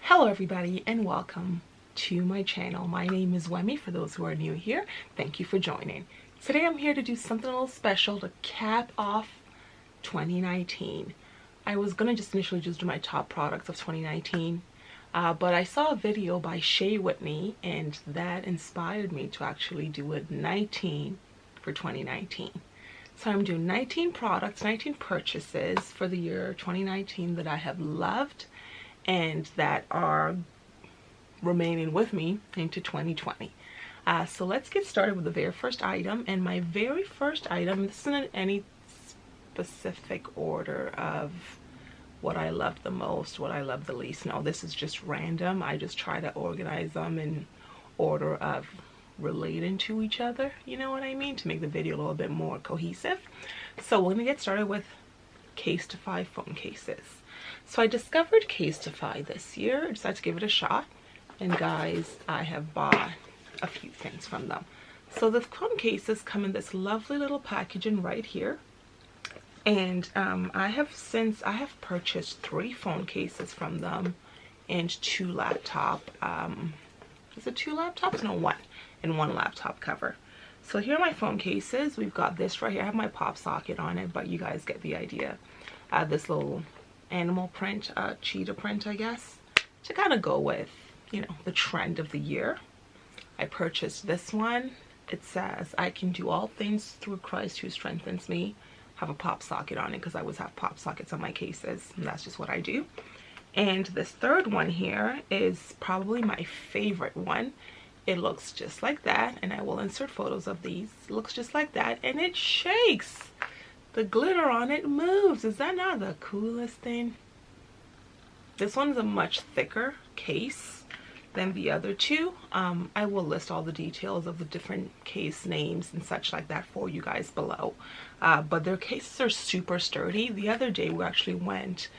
Hello everybody and welcome to my channel. My name is Wemi. For those who are new here, thank you for joining. Today I'm here to do something a little special to cap off 2019. I was gonna just initially just do my top products of 2019, but I saw a video by Shea Whitney and that inspired me to actually do a 19 for 2019. So I'm doing 19 products, 19 purchases for the year 2019 that I have loved and that are remaining with me into 2020. So let's get started with the very first item. And my very first item, this isn't in any specific order of what I loved the most, what I loved the least. No, this is just random. I just try to organize them in order of relating to each other, you know what I mean, to make the video a little bit more cohesive. So we're gonna get started with Casetify phone cases. So I discovered Casetify this year. I decided to give it a shot, and guys, I have bought a few things from them. So the phone cases come in this lovely little packaging right here, and I have purchased 3 phone cases from them and 2 laptop is it 2 laptops? No, 1, and 1 laptop cover. So here are my phone cases. We've got this right here. I have my pop socket on it, but you guys get the idea. This little animal print, cheetah print, I guess, to kind of go with, you know, the trend of the year. I purchased this one. It says, "I can do all things through Christ who strengthens me." Have a pop socket on it because I always have pop sockets on my cases, and that's just what I do. And this third one here is probably my favorite one. It looks just like that, and I will insert photos of these. It looks just like that, and it shakes. The glitter on it moves. Is that not the coolest thing? This one's a much thicker case than the other two. I will list all the details of the different case names and such like that for you guys below. But their cases are super sturdy. The other day we actually went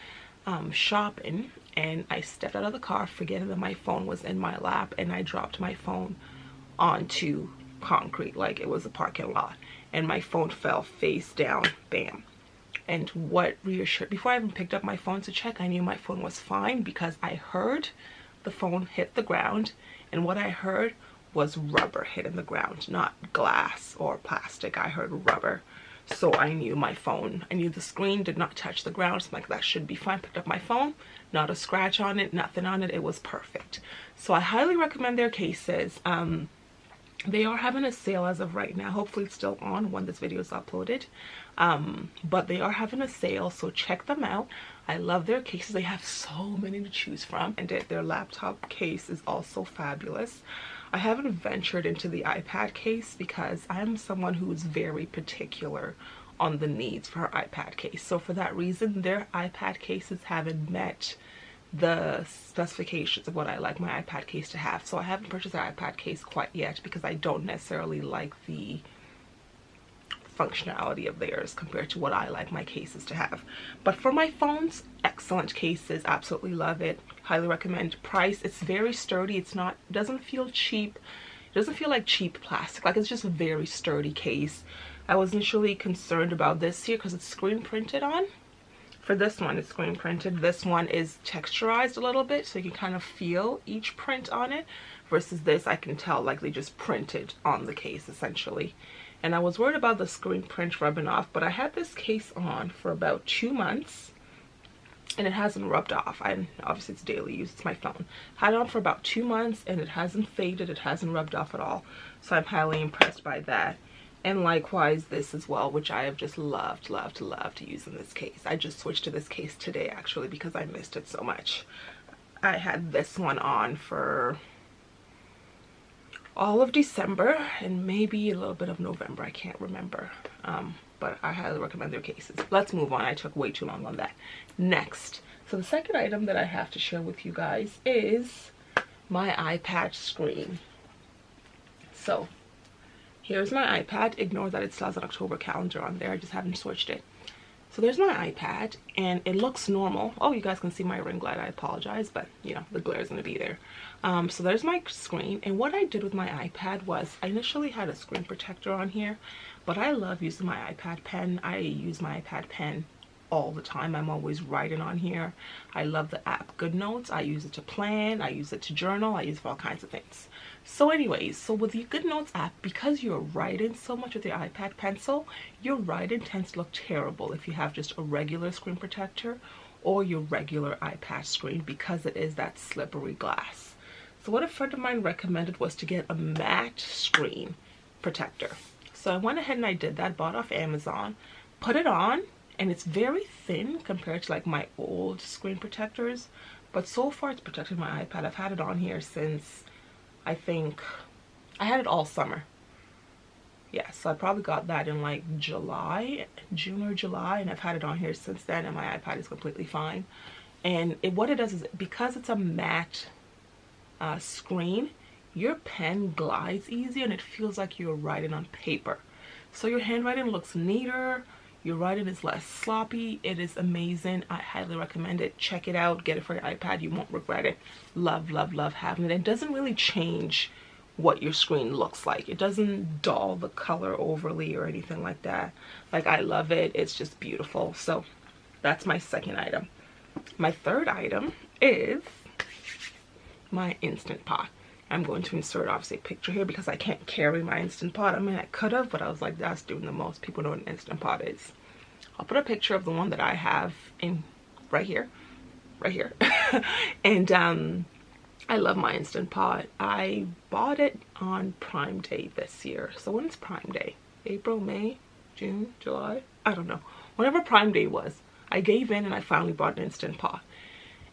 shopping, and I stepped out of the car forgetting that my phone was in my lap, and I dropped my phone onto concrete like it was a parking lot, and my phone fell face down, bam. And what reassured, before I even picked up my phone to check, I knew my phone was fine because I heard the phone hit the ground, and what I heard was rubber hitting the ground, not glass or plastic. I heard rubber. So I knew my phone, I knew the screen did not touch the ground. So I'm like, that should be fine. Picked up my phone, not a scratch on it, nothing on it. It was perfect. So I highly recommend their cases. They are having a sale as of right now. Hopefully it's still on when this video is uploaded. But they are having a sale, so check them out. I love their cases. They have so many to choose from, and their laptop case is also fabulous. I haven't ventured into the iPad case because I'm someone who is very particular on the needs for her iPad case. So for that reason, their iPad cases haven't met the specifications of what I like my iPad case to have. So I haven't purchased an iPad case quite yet because I don't necessarily like the functionality of theirs compared to what I like my cases to have. But for my phones, excellent cases, absolutely love it, highly recommend. Price, it's very sturdy. It's not, it doesn't feel cheap. It doesn't feel like cheap plastic. Like, it's just a very sturdy case. I was initially concerned about this here because it's screen printed on. For this one, it's screen printed. This one is texturized a little bit, so you can kind of feel each print on it, versus this, I can tell like they just printed on the case essentially. And I was worried about the screen print rubbing off, but I had this case on for about 2 months and it hasn't rubbed off. Obviously it's daily use, it's my phone. Had it on for about 2 months and it hasn't faded, it hasn't rubbed off at all. So I'm highly impressed by that. And likewise this as well, which I have just loved to use in this case. I just switched to this case today actually because I missed it so much. I had this one on for all of December and maybe a little bit of November, I can't remember, but I highly recommend their cases. Let's move on. I took way too long on that. Next, so the second item that I have to share with you guys is my iPad screen. So here's my iPad. Ignore that it still has an October calendar on there, I just haven't switched it. So there's my iPad and it looks normal. Oh, you guys can see my ring light, I apologize, but you know, the glare is gonna be there. So there's my screen, and what I did with my iPad was I initially had a screen protector on here, but I love using my iPad pen. I use my iPad pen all the time. I'm always writing on here. I love the app GoodNotes. I use it to plan, I use it to journal, I use it for all kinds of things. So anyways, so with the GoodNotes app, because you're writing so much with your iPad pencil, your writing tends to look terrible if you have just a regular screen protector or your regular iPad screen, because it is that slippery glass. So what a friend of mine recommended was to get a matte screen protector. So I went ahead and I did that, bought off Amazon, put it on, and it's very thin compared to like my old screen protectors, but so far it's protected my iPad. I've had it on here since, I think I had it all summer. Yeah, so I probably got that in like June or July, and I've had it on here since then, and my iPad is completely fine. And what it does is, because it's a matte screen, your pen glides easier and it feels like you're writing on paper. So your handwriting looks neater, your writing is less sloppy. It is amazing. I highly recommend it. Check it out. Get it for your iPad. You won't regret it. Love, love, love having it. It doesn't really change what your screen looks like. It doesn't dull the color overly or anything like that. Like, I love it. It's just beautiful. So that's my second item. My third item is my Instant Pot. I'm going to insert obviously a picture here because I can't carry my Instant Pot. I mean, I could have, but I was like, that's doing the most. People know what an Instant Pot is. I'll put a picture of the one that I have in right here. And I love my Instant Pot. I bought it on Prime Day this year. So when is Prime Day? April, May, June, July? I don't know. Whenever Prime Day was, I gave in and I finally bought an Instant Pot.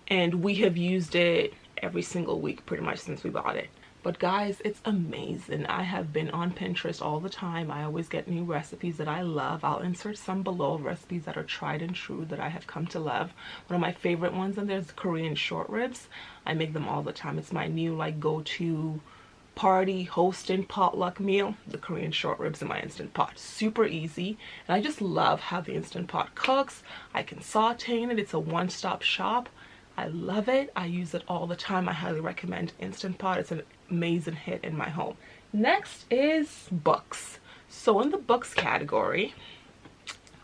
And we have used it every single week pretty much since we bought it. But guys, it's amazing. I have been on Pinterest all the time. I always get new recipes that I love. I'll insert some below, recipes that are tried and true that I have come to love. One of my favorite ones, and there's Korean short ribs. I make them all the time. It's my new like go-to party hosting potluck meal, the Korean short ribs in my Instant Pot. Super easy, and I just love how the Instant Pot cooks. I can saute in it. It's a one-stop shop. I love it. I use it all the time. I highly recommend Instant Pot. It's an amazing hit in my home. Next is books. So in the books category,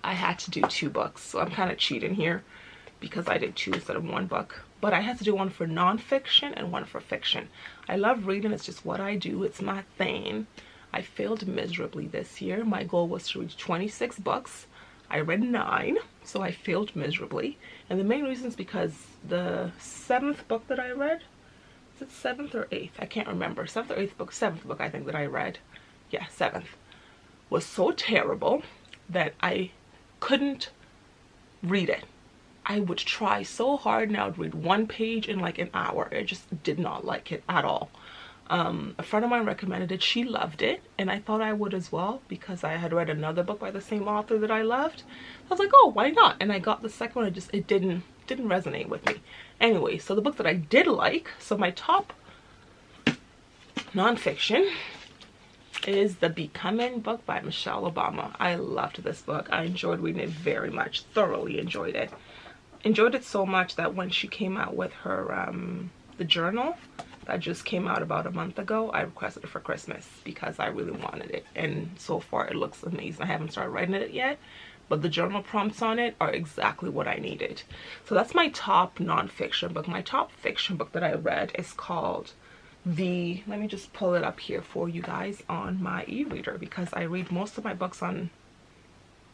I had to do 2 books. So I'm kind of cheating here because I did 2 instead of 1 book. But I had to do one for nonfiction and one for fiction. I love reading. It's just what I do. It's my thing. I failed miserably this year. My goal was to read 26 books. I read 9, so I failed miserably. And the main reason is because the 7th book that I read, is it 7th or 8th? I can't remember. 7th or 8th book, 7th book I think that I read, yeah, 7th, was so terrible that I couldn't read it. I would try so hard and I would read 1 page in like an hour. I just did not like it at all. A friend of mine recommended it. She loved it, and I thought I would as well because I had read another book by the same author that I loved. I was like, oh, why not? And I got the second one. It didn't resonate with me. Anyway, so the book that I did like, so my top nonfiction is The Becoming book by Michelle Obama. I loved this book. I enjoyed reading it very much. Thoroughly enjoyed it. Enjoyed it so much that when she came out with her the journal that just came out about a month ago, I requested it for Christmas because I really wanted it, and so far it looks amazing. I haven't started writing it yet, but the journal prompts on it are exactly what I needed. So that's my top nonfiction book. My top fiction book that I read is called let me just pull it up here for you guys on my e-reader because I read most of my books on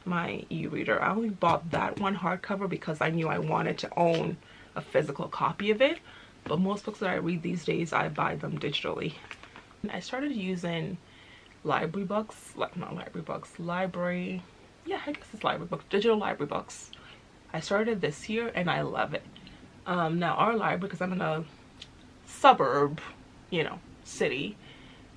my e-reader. I only bought that one hardcover because I knew I wanted to own a physical copy of it. But most books that I read these days, I buy them digitally. I started using library books, like not library books, library, yeah, I guess it's library books, digital library books. I started this year and I love it. Now our library, because I'm in a suburb, you know, city,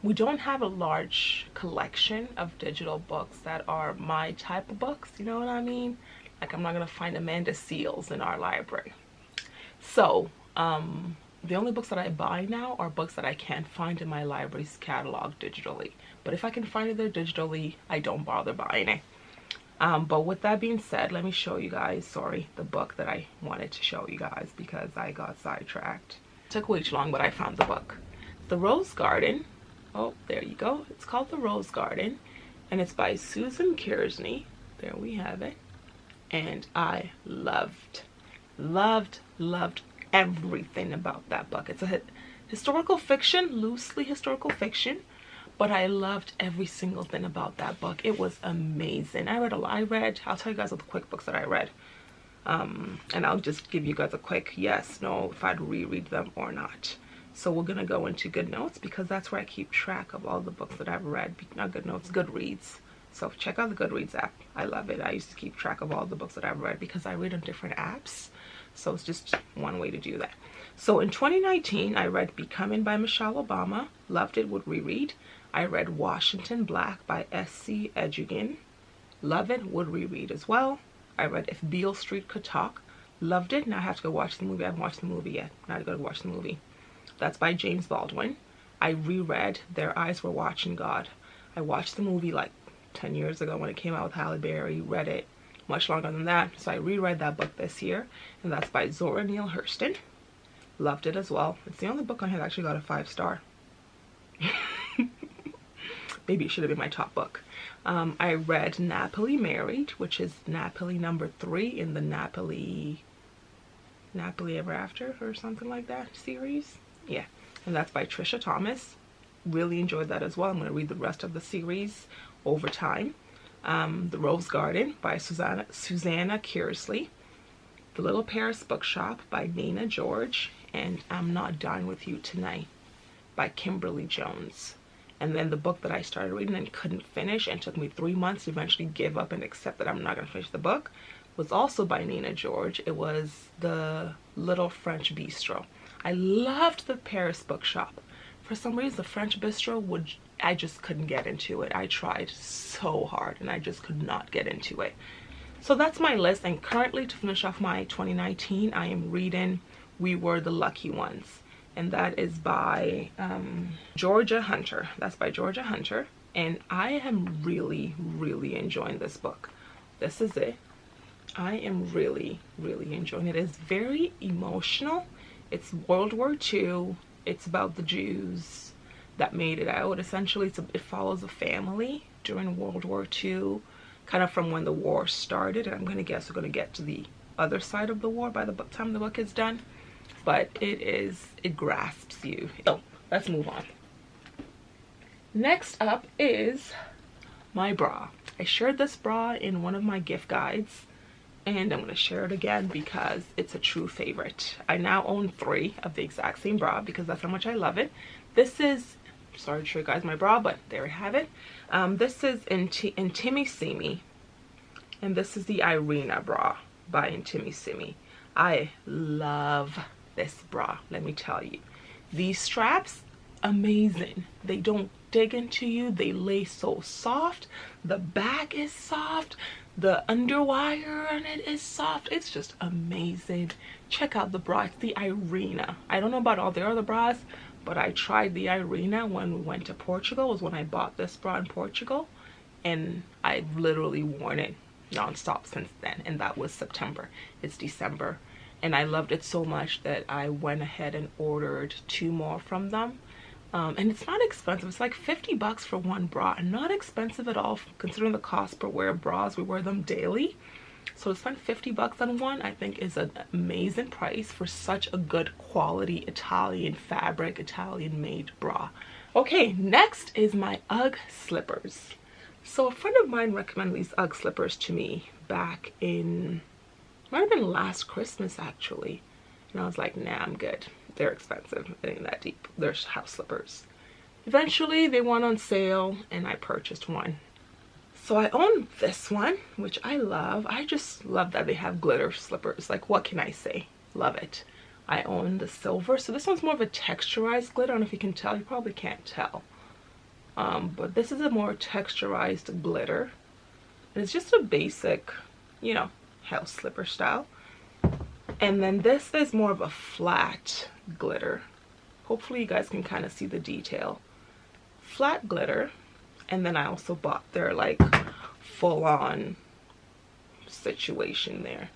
we don't have a large collection of digital books that are my type of books, you know what I mean? Like, I'm not gonna find Amanda Seals in our library. So the only books that I buy now are books that I can't find in my library's catalog digitally. But if I can find it there digitally, I don't bother buying it. But with that being said, let me show you guys, the book that I wanted to show you guys because I got sidetracked. It took way too long, but I found the book. The Rose Garden. Oh, there you go. It's called The Rose Garden, and it's by Susan Kearsney. There we have it. and I loved everything about that book. It's a historical fiction, loosely historical fiction, but I loved every single thing about that book. It was amazing. I read a lot. I'll tell you guys all the quick books that I read. And I'll just give you guys a quick yes, no, if I'd reread them or not. So we're gonna go into Good Notes, because that's where I keep track of all the books that I've read. Not Good Notes, Goodreads. So check out the Goodreads app. I love it. I used to keep track of all the books that I've read because I read on different apps. So it's just one way to do that. So in 2019, I read Becoming by Michelle Obama. Loved it, would reread. I read Washington Black by S.C. Edugin. Love it, would reread as well. I read If Beale Street Could Talk. Loved it. Now I have to go watch the movie. I haven't watched the movie yet. Now I gotta go watch the movie. That's by James Baldwin. I reread Their Eyes Were Watching God. I watched the movie like 10 years ago when it came out with Halle Berry. Read it much longer than that. So I reread that book this year. And that's by Zora Neale Hurston. Loved it as well. It's the only book on here that actually got a 5-star. Maybe it should have been my top book. I read Napoli Married, which is Napoli #3 in the Napoli Ever After or something like that series. Yeah, and that's by Trisha Thomas. Really enjoyed that as well. I'm going to read the rest of the series over time. The Rose Garden by Susanna Kearsley. The Little Paris Bookshop by Nina George. And I'm Not Done With You Tonight by Kimberly Jones. And then the book that I started reading and couldn't finish and took me 3 months to eventually give up and accept that I'm not going to finish the book was also by Nina George. It was The Little French Bistro. I loved the Paris Bookshop. For some reason, the French Bistro I just couldn't get into it. I tried so hard and I just could not get into it. So that's my list. And currently, to finish off my 2019, I am reading We Were the Lucky Ones. And that is by Georgia Hunter. That's by Georgia Hunter. And I am really enjoying this book. This is it. I am really enjoying it. It's very emotional. It's World War II. It's about the Jews that made it out. Essentially, it follows a family during World War II, kind of from when the war started. And I'm going to guess we're going to get to the other side of the war by the time the book is done. But it grasps you. So let's move on. Next up is my bra. I shared this bra in one of my gift guides, and I'm going to share it again because it's a true favorite. I now own 3 of the exact same bra because that's how much I love it. This is, sorry to show you guys my bra, but there you have it. This is Intimissimi, and this is the Irina Bra by Intimissimi. I love this bra, let me tell you. These straps, amazing. They don't dig into you. They lay so soft. The back is soft. The underwire on it is soft. It's just amazing. Check out the bra. It's the Irina. I don't know about all the other bras, but I tried the Irina when we went to Portugal. It was when I bought this bra in Portugal, and I've literally worn it nonstop since then, and that was September. It's December. And I loved it so much that I went ahead and ordered 2 more from them. And it's not expensive. It's like 50 bucks for one bra. And not expensive at all considering the cost per wear of bras. We wear them daily. So to spend 50 bucks on one, I think is an amazing price for such a good quality Italian fabric, Italian made bra. Okay, next is my UGG slippers. So a friend of mine recommended these UGG slippers to me back in, might have been last Christmas actually, and I was like, nah, I'm good. They're expensive. It ain't that deep. They're house slippers. Eventually they went on sale and I purchased one. So I own this one, which I love. I just love that they have glitter slippers. Like, what can I say? Love it. I own the silver. So this one's more of a texturized glitter. I don't know if you can tell. You probably can't tell. But this is a more texturized glitter. And it's just a basic, you know, house slipper style. And then this is more of a flat glitter. Hopefully you guys can kind of see the detail. Flat glitter. And then I also bought their like full-on situation there.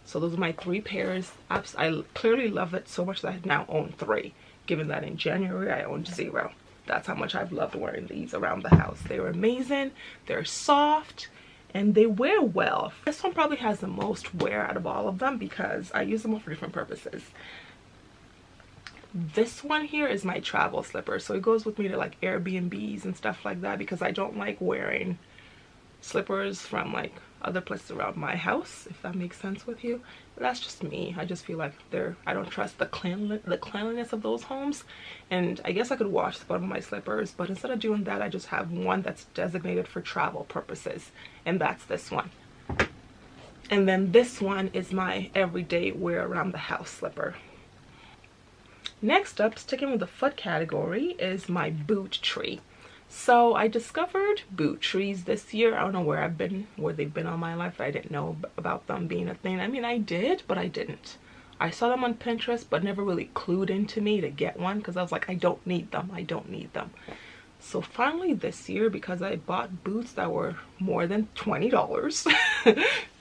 So those are my 3 pairs. I clearly love it so much that I now own 3. Given that in January I owned 0. That's how much I've loved wearing these around the house. They're amazing. They're soft. and they wear well. This one probably has the most wear out of all of them because I use them all for different purposes. This one here is my travel slipper, so it goes with me to like Airbnbs and stuff like that because I don't like wearing slippers from like other places around my house, if that makes sense with you. But that's just me. I just feel like I don't trust the cleanliness of those homes, and I guess I could wash the bottom of my slippers, but instead of doing that I just have one that's designated for travel purposes, and that's this one. And then this one is my everyday wear around the house slipper. Next up, sticking with the foot category, is my boot tree. So I discovered boot trees this year. I don't know where they've been all my life. I didn't know about them being a thing. I mean, I did, but I didn't. I saw them on Pinterest, but never really clued into me to get one because I was like, I don't need them. I don't need them. So finally this year, because I bought boots that were more than $20.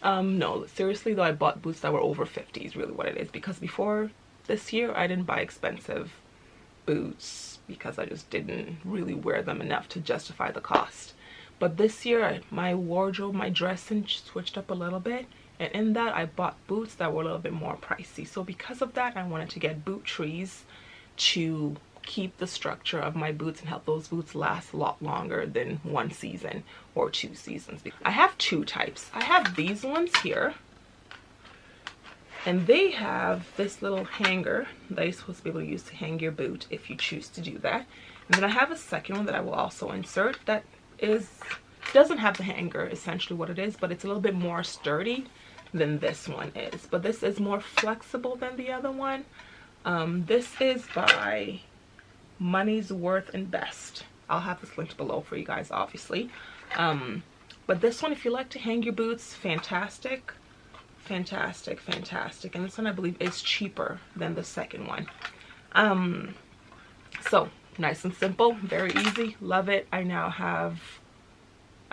No, seriously though, I bought boots that were over 50 is really what it is, because before this year I didn't buy expensive boots because I just didn't really wear them enough to justify the cost. But this year my wardrobe, my dressing switched up a little bit, and in that I bought boots that were a little bit more pricey. So because of that, I wanted to get boot trees to keep the structure of my boots and help those boots last a lot longer than 1 season or 2 seasons. I have 2 types. I have these ones here, and they have this little hanger that you're supposed to be able to use to hang your boot if you choose to do that. And then I have a second one that I will also insert that doesn't have the hanger, essentially what it is, but it's a little bit more sturdy than this one is. But this is more flexible than the other one. This is by Money's Worth and Best. I'll have this linked below for you guys, obviously. But this one, if you like to hang your boots, fantastic. Fantastic, fantastic. And this one I believe is cheaper than the second one. So nice and simple, very easy, love it. I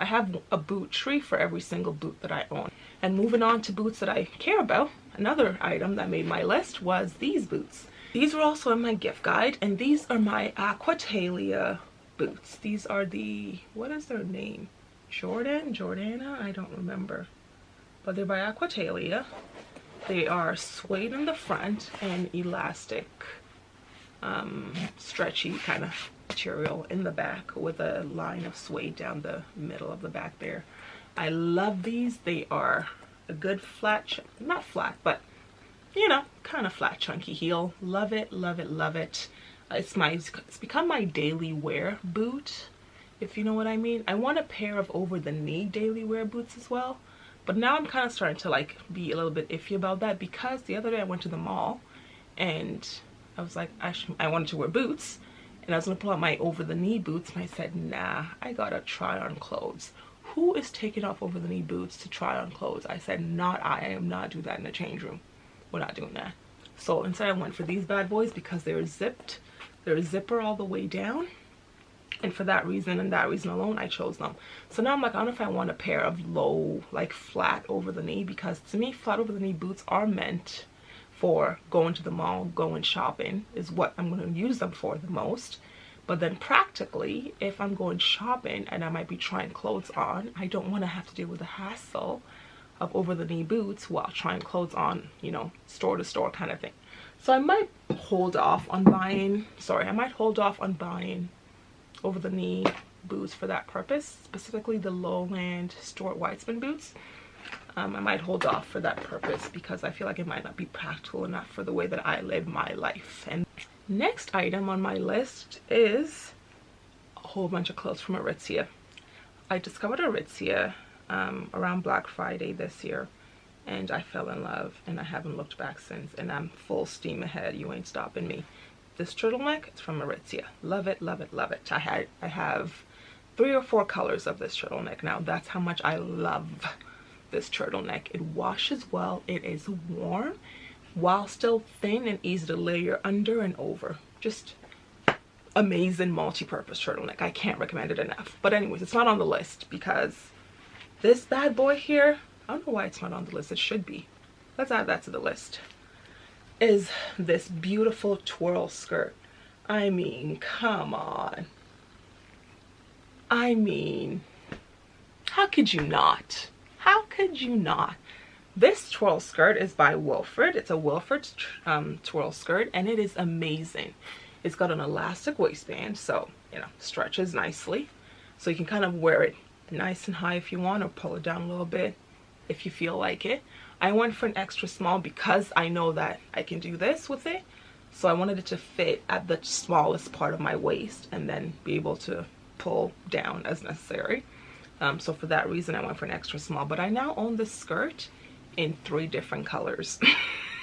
have a boot tree for every single boot that I own. And moving on to boots that I care about, another item that made my list was these boots. These were also in my gift guide, and these are my Aquatalia boots. These are the, what is their name? Jordana? I don't remember. But they're by Aquatalia. They are suede in the front and elastic, stretchy kind of material in the back with a line of suede down the middle of the back there. I love these. They are a good flat, not flat, but you know, kind of flat, chunky heel. Love it, love it, love it. It's become my daily wear boot, if you know what I mean. I want a pair of over the knee daily wear boots as well. But now I'm kind of starting to like be a little bit iffy about that, because the other day I went to the mall and I was like, I wanted to wear boots, and I was gonna pull out my over the knee boots, and I said, nah, I gotta try on clothes. Who is taking off over the knee boots to try on clothes? I said, not I. I am not doing that in the change room. We're not doing that. So instead I went for these bad boys because they're zipped. They're a zipper all the way down. And for that reason and that reason alone, I chose them. So now I'm like, I don't know if I want a pair of low, like flat over the knee, because to me, flat over the knee boots are meant for going to the mall, going shopping is what I'm going to use them for the most. But then practically, if I'm going shopping and I might be trying clothes on, I don't want to have to deal with the hassle of over the knee boots while trying clothes on, you know, store to store kind of thing. So I might hold off on buying, over the knee boots for that purpose, specifically the Lowland Stuart Weitzman boots. I might hold off for that purpose because I feel like it might not be practical enough for the way that I live my life. And next item on my list is a whole bunch of clothes from Aritzia. I discovered Aritzia around Black Friday this year, and I fell in love, and I haven't looked back since, and I'm full steam ahead. You ain't stopping me. This turtleneck is from Aritzia. Love it, love it, love it. I have 3 or 4 colors of this turtleneck now. That's how much I love this turtleneck. It washes well. It is warm while still thin and easy to layer under and over. Just amazing multi-purpose turtleneck. I can't recommend it enough. But anyways, it's not on the list because this bad boy here, I don't know why it's not on the list. It should be. Let's add that to the list. Is this beautiful twirl skirt. I mean, come on. I mean, How could you not? How could you not? This twirl skirt is by Wilfred. It's a Wilfred twirl skirt, and it is amazing. It's got an elastic waistband, so, you know, stretches nicely. So you can kind of wear it nice and high if you want, or pull it down a little bit if you feel like it. I went for an extra small because I know that I can do this with it. So I wanted it to fit at the smallest part of my waist and then be able to pull down as necessary. So for that reason, I went for an extra small. But I now own this skirt in 3 different colors.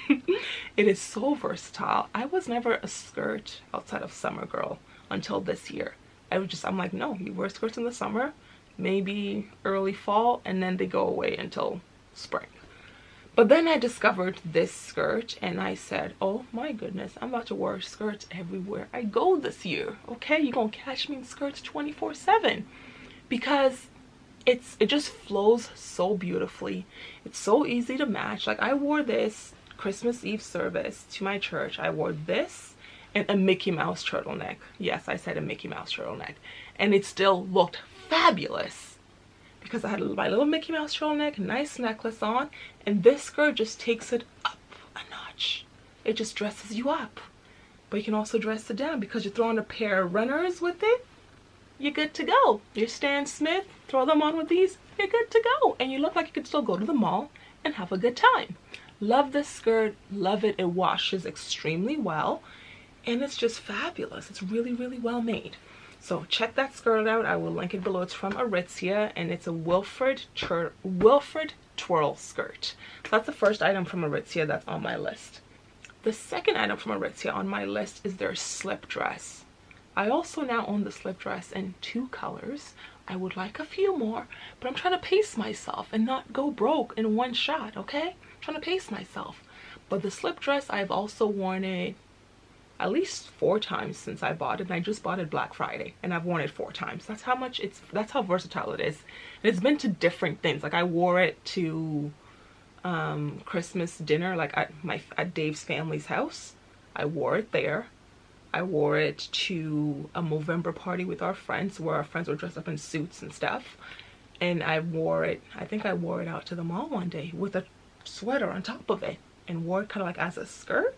It is so versatile. I was never a skirt outside of summer girl until this year. I'm like, no, you wear skirts in the summer, maybe early fall, and then they go away until spring. But then I discovered this skirt and I said, oh my goodness, I'm about to wear skirts everywhere I go this year. Okay, you're gonna catch me in skirts 24/7 because it just flows so beautifully. It's so easy to match. Like, I wore this Christmas Eve service to my church. I wore this and a Mickey Mouse turtleneck. Yes, I said a Mickey Mouse turtleneck. And it still looked fabulous because I had my little Mickey Mouse turtleneck, nice necklace on, and this skirt just takes it up a notch. It just dresses you up. But you can also dress it down because you throw on a pair of runners with it, you're good to go. You're Stan Smith, throw them on with these, you're good to go. And you look like you could still go to the mall and have a good time. Love this skirt, love it. It washes extremely well and it's just fabulous. It's really, really well made. So check that skirt out. I will link it below. It's from Aritzia and it's a Wilfred twirl skirt. So that's the first item from Aritzia that's on my list. The second item from Aritzia on my list is their slip dress. I also now own the slip dress in 2 colors. I would like a few more, but I'm trying to pace myself and not go broke in one shot, okay? I'm trying to pace myself. But the slip dress, I've also worn it at least 4 times since I bought it, and I just bought it Black Friday, and I've worn it 4 times. That's how versatile it is. And it's been to different things. Like, I wore it to Christmas dinner, like at Dave's family's house. I wore it there. I wore it to a Movember party with our friends where our friends were dressed up in suits and stuff. And I think I wore it out to the mall one day with a sweater on top of it and wore it kind of like as a skirt,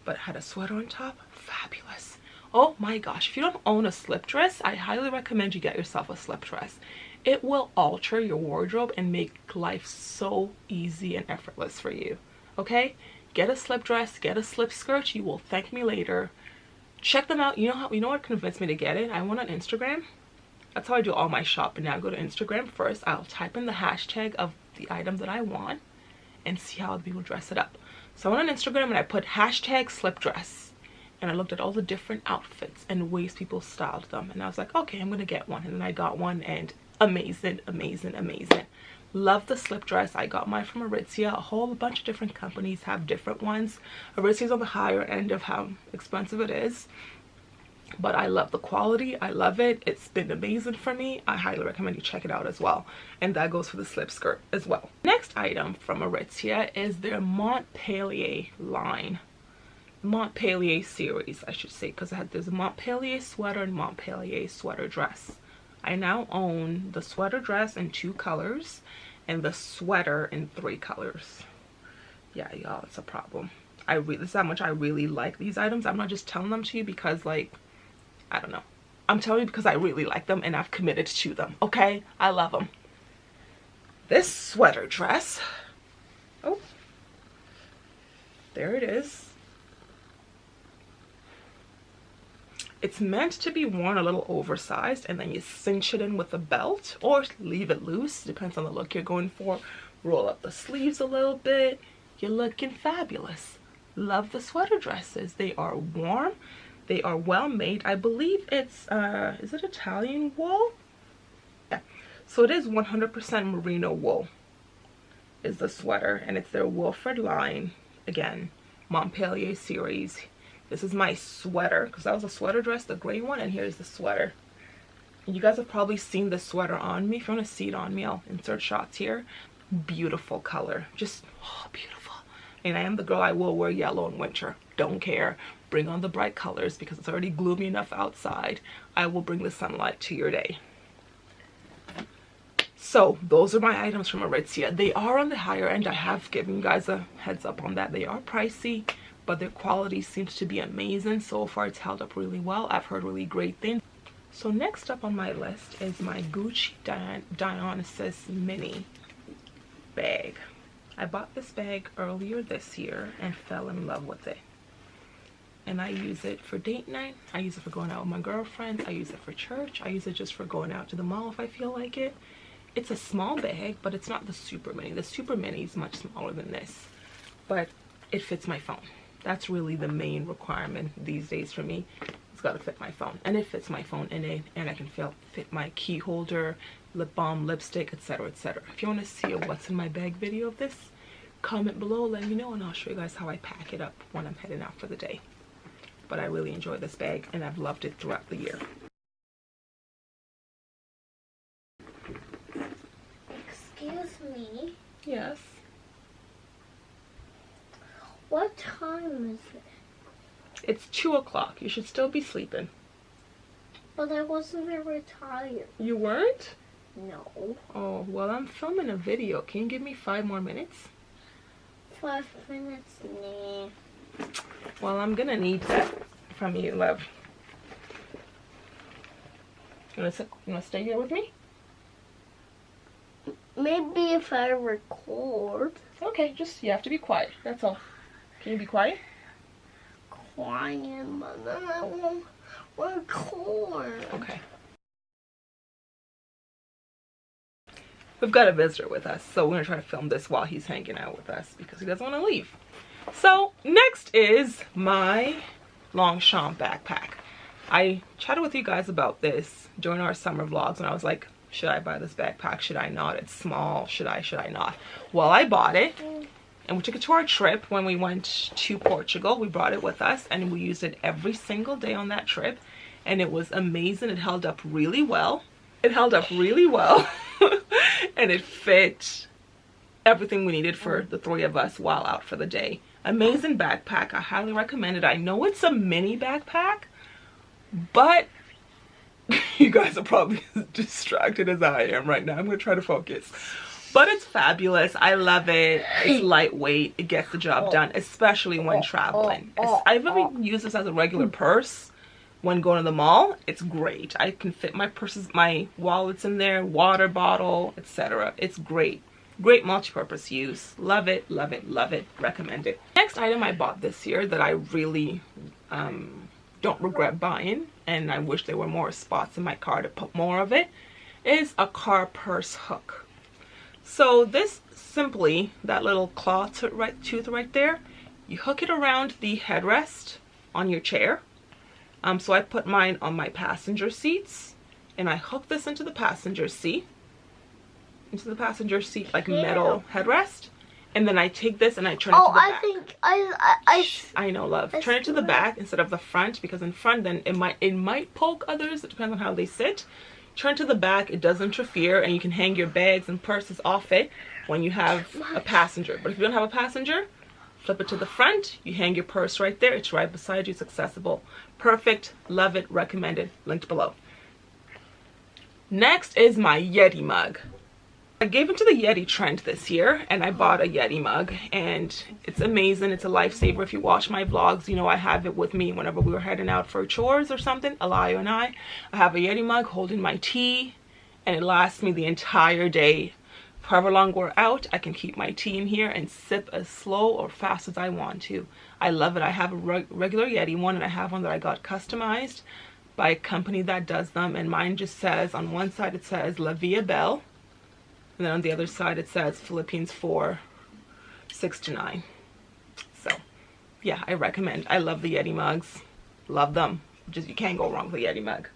but had a sweater on top. Fabulous. Oh my gosh, if you don't own a slip dress, I highly recommend you get yourself a slip dress. It will alter your wardrobe and make life so easy and effortless for you. Okay? Get a slip dress, get a slip skirt. You will thank me later. Check them out. You know what convinced me to get it? I went on Instagram. That's how I do all my shopping now. I go to Instagram first. I'll type in the hashtag of the item that I want and see how other people dress it up. So I went on Instagram and I put hashtag slip dress. And I looked at all the different outfits and ways people styled them. And I was like, okay, I'm going to get one. And then I got one and amazing, amazing, amazing. Love the slip dress. I got mine from Aritzia. A whole bunch of different companies have different ones. Aritzia's on the higher end of how expensive it is, but I love the quality. I love it. It's been amazing for me. I highly recommend you check it out as well. And that goes for the slip skirt as well. Next item from Aritzia is their Montpellier line. Montpellier series, I should say, because there's a Montpellier sweater and Montpellier sweater dress. I now own the sweater dress in 2 colors and the sweater in 3 colors. Yeah, y'all, it's a problem. This is how much I really like these items. I'm not just telling them to you because, like, I don't know. I'm telling you because I really like them and I've committed to them, okay? I love them. This sweater dress, oh, there it is. It's meant to be worn a little oversized and then you cinch it in with a belt or leave it loose. Depends on the look you're going for. Roll up the sleeves a little bit. You're looking fabulous. Love the sweater dresses. They are warm. They are well made. I believe it's, is it Italian wool? Yeah. So it is 100% merino wool is the sweater. And it's their Wilfred line. Again, Montpellier series. This is my sweater, because that was a sweater dress, the gray one, and here's the sweater. And you guys have probably seen this sweater on me. If you want to see it on me, I'll insert shots here. Beautiful color. Just, oh, beautiful. And I am the girl, I will wear yellow in winter. Don't care. Bring on the bright colors, because it's already gloomy enough outside. I will bring the sunlight to your day. So those are my items from Aritzia. They are on the higher end. I have given you guys a heads up on that. They are pricey, but their quality seems to be amazing. So far it's held up really well. I've heard really great things. So next up on my list is my Gucci Dionysus Mini bag. I bought this bag earlier this year and fell in love with it. And I use it for date night. I use it for going out with my girlfriends. I use it for church. I use it just for going out to the mall if I feel like it. It's a small bag, but it's not the super mini. The super mini is much smaller than this, but it fits my phone. That's really the main requirement these days for me. It's got to fit my phone, and it fits my phone in it, and I can fit my key holder, lip balm, lipstick, etc., etc. If you want to see a what's in my bag video of this, comment below, let me know, and I'll show you guys how I pack it up when I'm heading out for the day. But I really enjoy this bag, and I've loved it throughout the year. Excuse me? Yes? What time is it? It's 2 o'clock. You should still be sleeping. But I wasn't very tired. You weren't? No. Oh, well, I'm filming a video. Can you give me 5 more minutes? 5 minutes? Nah. Well, I'm gonna need that from you, love. You wanna stay here with me? Maybe if I record. Okay, just you have to be quiet. That's all. Can you be quiet? Quiet, but then I won't record. Okay. We've got a visitor with us, so we're gonna try to film this while he's hanging out with us because he doesn't want to leave. So next is my Longchamp backpack. I chatted with you guys about this during our summer vlogs, and I was like, should I buy this backpack? Should I not? It's small. Should I not? Well, I bought it, and we took it to our trip when we went to Portugal. We brought it with us, and we used it every single day on that trip, and it was amazing. It held up really well. It held up really well, and it fit everything we needed for the 3 of us while out for the day. Amazing backpack. I highly recommend it. I know it's a mini backpack, but you guys are probably as distracted as I am right now. I'm gonna try to focus, but it's fabulous. I love it. It's lightweight. It gets the job done, especially when traveling. I've even used this as a regular purse when going to the mall. It's great. I can fit my purses, my wallets in there, water bottle, etc. It's great. Great multi-purpose use. Love it, love it, love it. Recommend it. Next item I bought this year that I really don't regret buying, and I wish there were more spots in my car to put more of it, is a car purse hook. So this simply, that little claw tooth right there, you hook it around the headrest on your chair. So I put mine on my passenger seats, and I hook this into the passenger seat. Like metal headrest, and then I take this and I turn it to the back. I know, love. Turn it to the back instead of the front, because in front then it might poke others. It depends on how they sit. Turn to the back. It doesn't interfere, and you can hang your bags and purses off it when you have a passenger. But if you don't have a passenger, flip it to the front. You hang your purse right there. It's right beside you. It's accessible. Perfect. Love it. Recommended. Linked below. Next is my Yeti mug. I gave into the Yeti trend this year, and I bought a Yeti mug, and it's amazing. It's a lifesaver. If you watch my vlogs, you know I have it with me whenever we were heading out for chores or something, Alayo and I have a Yeti mug holding my tea, and it lasts me the entire day. However long we're out, I can keep my tea in here and sip as slow or fast as I want to. I love it. I have a regular Yeti one, and I have one that I got customized by a company that does them, and mine just says, on one side it says La Via Belle, and then on the other side it says Philippines 4, 6 to 9. So yeah, I recommend. I love the Yeti mugs. Love them. Just, you can't go wrong with a Yeti mug.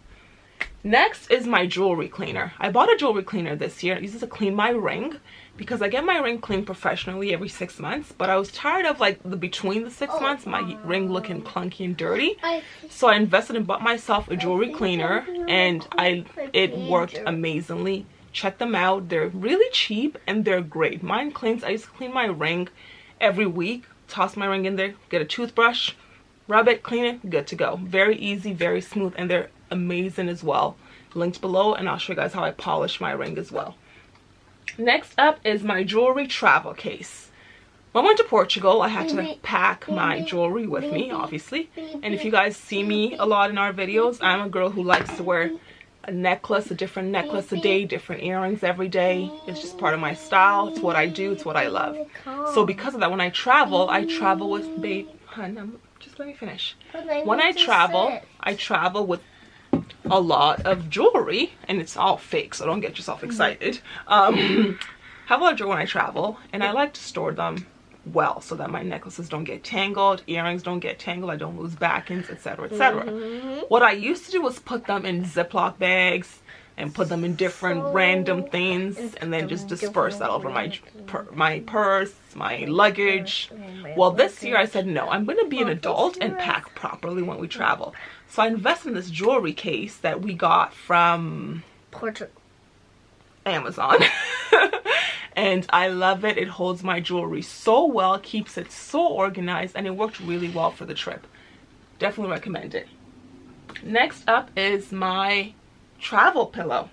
Next is my jewelry cleaner. I bought a jewelry cleaner this year. I use it to clean my ring because I get my ring cleaned professionally every 6 months, but I was tired of like between the 6 months my ring looking clunky and dirty. So I invested and bought myself a jewelry cleaner, and it worked amazingly. Check them out. They're really cheap and they're great. Mine cleans. I used to clean my ring every week. Toss my ring in there, get a toothbrush, rub it, clean it, good to go. Very easy, very smooth, and they're amazing as well. Linked below, and I'll show you guys how I polish my ring as well. Next up is my jewelry travel case. When I went to Portugal, I had to pack my jewelry with me, obviously. And if you guys see me a lot in our videos, I'm a girl who likes to wear a necklace, a different necklace a day, different earrings every day. It's just part of my style. It's what I do. It's what I love. So because of that, when I travel with, babe, hun, just let me finish. When I travel with a lot of jewelry, and it's all fake, so don't get yourself excited. Have a lot of jewelry when I travel, and I like to store them well so that my necklaces don't get tangled, earrings don't get tangled, I don't lose back ends, etc, etc. What I used to do was put them in Ziploc bags and put them in different random things, and then just disperse that over my purse, my luggage. Well, this year I said no, I'm going to be an adult and pack properly when we travel. So I invested in this jewelry case that we got from Amazon. And I love it. It holds my jewelry so well, keeps it so organized, and it worked really well for the trip. Definitely recommend it. Next up is my travel pillow.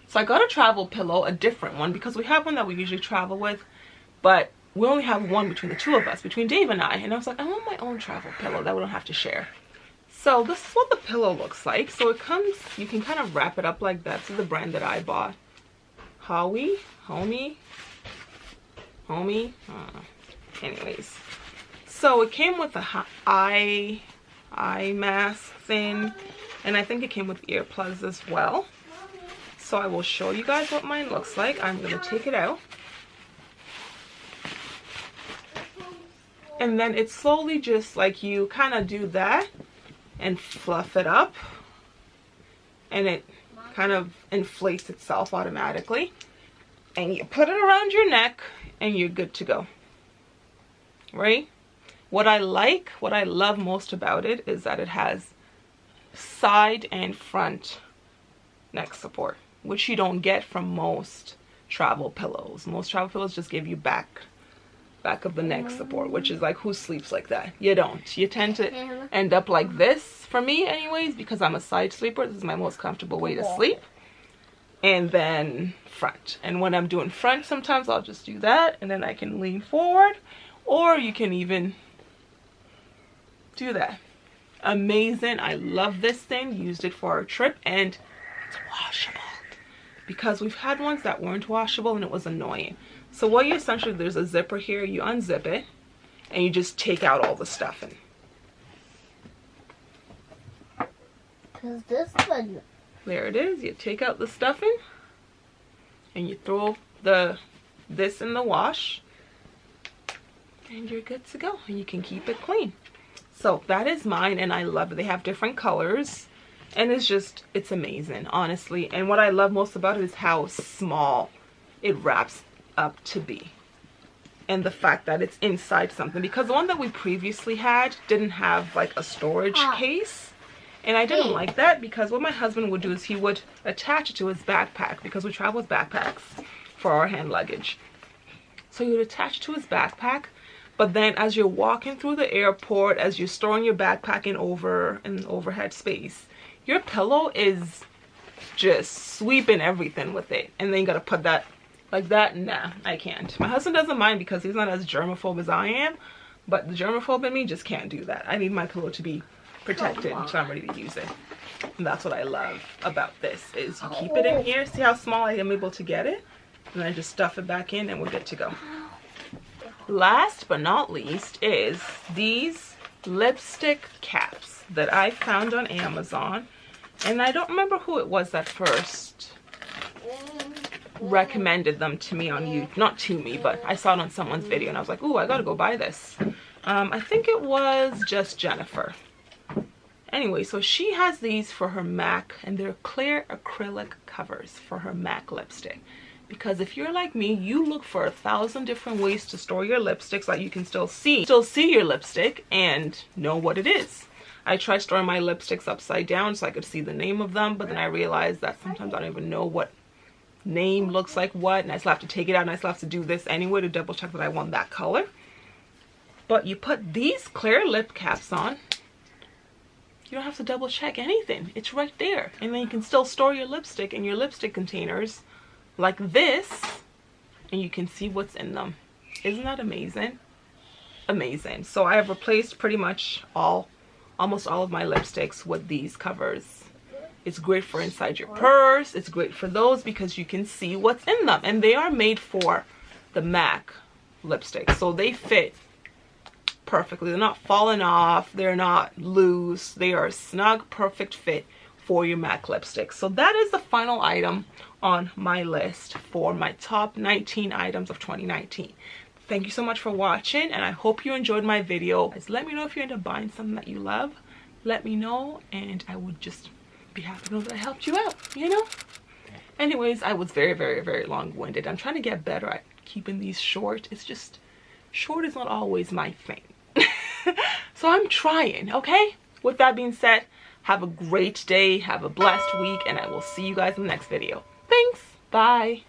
So I got a travel pillow, a different one, because we have one that we usually travel with, but we only have one between the two of us, between Dave and I. And I was like, I want my own travel pillow that we don't have to share. So this is what the pillow looks like. So it comes, you can kind of wrap it up like that. This is the brand that I bought. Homie. Anyways, so it came with a eye mask thing, and I think it came with earplugs as well. So I will show you guys what mine looks like. I'm gonna take it out, and then it's slowly just like you kind of do that and fluff it up, and it kind of inflates itself automatically, and you put it around your neck and you're good to go, right? What I love most about it is that it has side and front neck support, which you don't get from most travel pillows. Most travel pillows just give you back of the neck support, which is like, who sleeps like that? You don't. You tend to end up like this, for me anyways, because I'm a side sleeper. This is my most comfortable way to sleep. And then front, and when I'm doing front, sometimes I'll just do that, and then I can lean forward, or you can even do that. Amazing. I love this thing. Used it for our trip, and it's washable, because we've had ones that weren't washable and it was annoying. So what you essentially, there's a zipper here, you unzip it and you just take out all the stuffing. Cause this one, there it is. You take out the stuffing and you throw this in the wash, and you're good to go, and you can keep it clean. So that is mine, and I love it. They have different colors, and it's amazing, honestly. And what I love most about it is how small it wraps up to be, and the fact that it's inside something, because the one that we previously had didn't have like a storage case. And I didn't like that, because what my husband would do is he would attach it to his backpack, because we travel with backpacks for our hand luggage. So he would attach it to his backpack, but then as you're walking through the airport, as you're storing your backpack in overhead space, your pillow is just sweeping everything with it. And then you gotta put that like that. Nah, I can't. My husband doesn't mind because he's not as germaphobe as I am, but the germaphobe in me just can't do that. I need my pillow to be protected until I'm ready to use it. And that's what I love about this, is you keep it in here. See how small I am able to get it, and I just stuff it back in and we're good to go. Last but not least is these lipstick caps that I found on Amazon, and I don't remember who it was that first recommended them to me on YouTube. Not to me, but I saw it on someone's video and I was like, ooh, I gotta go buy this. I think it was just Jennifer. Anyway, so she has these for her MAC, and they're clear acrylic covers for her MAC lipstick. Because if you're like me, you look for 1,000 different ways to store your lipsticks so that you can still see your lipstick and know what it is. I tried storing my lipsticks upside down so I could see the name of them, but then I realized that sometimes I don't even know what name looks like what, and I still have to take it out, and I still have to do this anyway to double check that I want that color. But you put these clear lip caps on, you don't have to double check anything. It's right there. And then you can still store your lipstick in your lipstick containers like this and you can see what's in them. Isn't that amazing? Amazing. So I have replaced pretty much almost all of my lipsticks with these covers. It's great for inside your purse. It's great for those because you can see what's in them. And they are made for the MAC lipstick. So they fit perfectly. They're not falling off. They're not loose. They are a snug, perfect fit for your MAC lipstick. So that is the final item on my list for my top 19 items of 2019. Thank you so much for watching, and I hope you enjoyed my video. Just let me know if you end up buying something that you love. Let me know, and I would just be happy to know that I helped you out, you know? Anyways, I was very, very, very long-winded. I'm trying to get better at keeping these short. It's just, short is not always my thing. So I'm trying, okay? With that being said, have a great day, have a blessed week, and I will see you guys in the next video. Thanks, bye.